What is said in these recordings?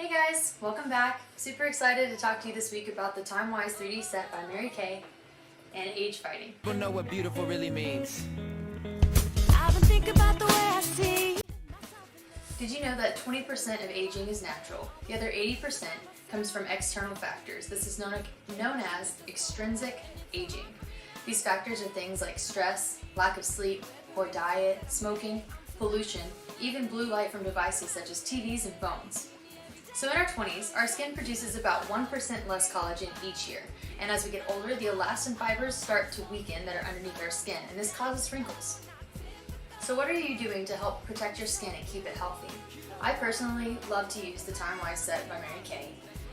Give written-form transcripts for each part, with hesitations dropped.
Hey guys, welcome back. Super excited to talk to you this week about the Time-Wise 3D set by Mary Kay and age fighting. People know what beautiful really means. I've been thinking about the way I see. Did you know that 20% of aging is natural? The other 80% comes from external factors. This is known as extrinsic aging. These factors are things like stress, lack of sleep, poor diet, smoking, pollution, even blue light from devices such as TVs and phones. So in our 20s, our skin produces about 1% less collagen each year. And as we get older, the elastin fibers start to weaken that are underneath our skin, and this causes wrinkles. So what are you doing to help protect your skin and keep it healthy? I personally love to use the Time-Wise set by Mary Kay.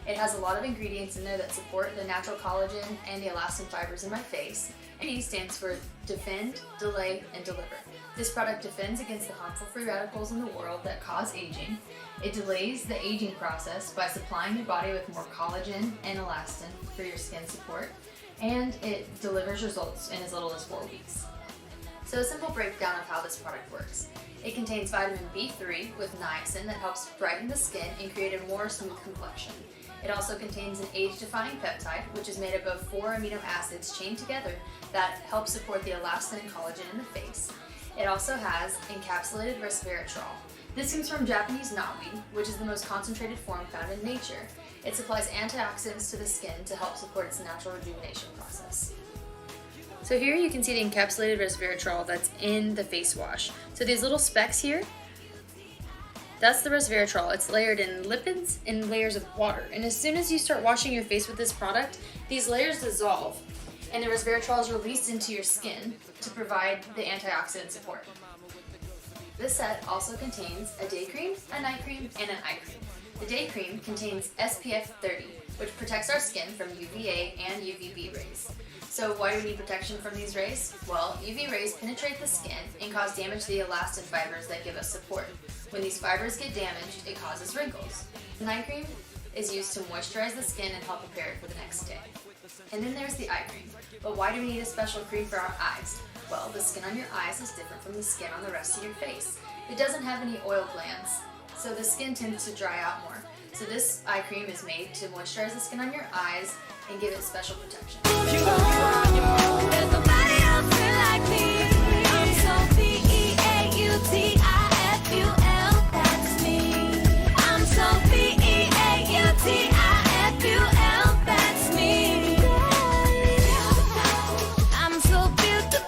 It has a lot of ingredients in there that support the natural collagen and the elastin fibers in my face. And E stands for defend, delay, and deliver. This product defends against the harmful free radicals in the world that cause aging. It delays the aging process by supplying your body with more collagen and elastin for your skin support. And it delivers results in as little as 4 weeks. So a simple breakdown of how this product works. It contains vitamin B3 with niacin that helps brighten the skin and create a more smooth complexion. It also contains an age-defying peptide, which is made up of 4 amino acids chained together that help support the elastin and collagen in the face. It also has encapsulated resveratrol. This comes from Japanese knotweed, which is the most concentrated form found in nature. It supplies antioxidants to the skin to help support its natural rejuvenation process. So here you can see the encapsulated resveratrol that's in the face wash. So these little specks here, that's the resveratrol. It's layered in lipids and layers of water. And as soon as you start washing your face with this product, these layers dissolve and the resveratrol is released into your skin to provide the antioxidant support. This set also contains a day cream, a night cream, and an eye cream. The day cream contains SPF 30, which protects our skin from UVA and UVB rays. So why do we need protection from these rays? Well, UV rays penetrate the skin and cause damage to the elastin fibers that give us support. When these fibers get damaged, it causes wrinkles. The night cream is used to moisturize the skin and help prepare it for the next day. And then there's the eye cream. But why do we need a special cream for our eyes? Well, the skin on your eyes is different from the skin on the rest of your face. It doesn't have any oil glands, so the skin tends to dry out more. So this eye cream is made to moisturize the skin on your eyes and give it special protection. There's nobody else like me. I'm so P-E-A-U-T-I-F-U-L. That's me. I'm so P-E-A-U-T-I-F-U-L. That's me. I'm so beautiful.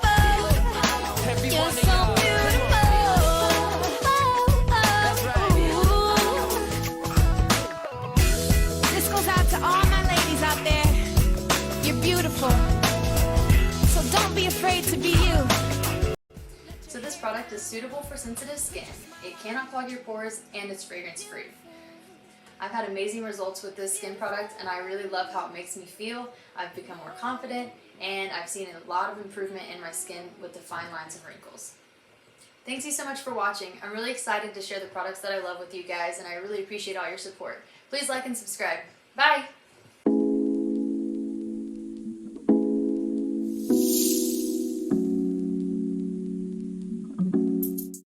You're so beautiful. This goes out to all my ladies out there. You're beautiful, so don't be afraid to be you. So this product is suitable for sensitive skin. It cannot clog your pores and it's fragrance free. I've had amazing results with this skin product and I really love how it makes me feel. I've become more confident and I've seen a lot of improvement in my skin with the fine lines and wrinkles. Thanks you so much for watching. I'm really excited to share the products that I love with you guys and I really appreciate all your support. Please like and subscribe. Bye!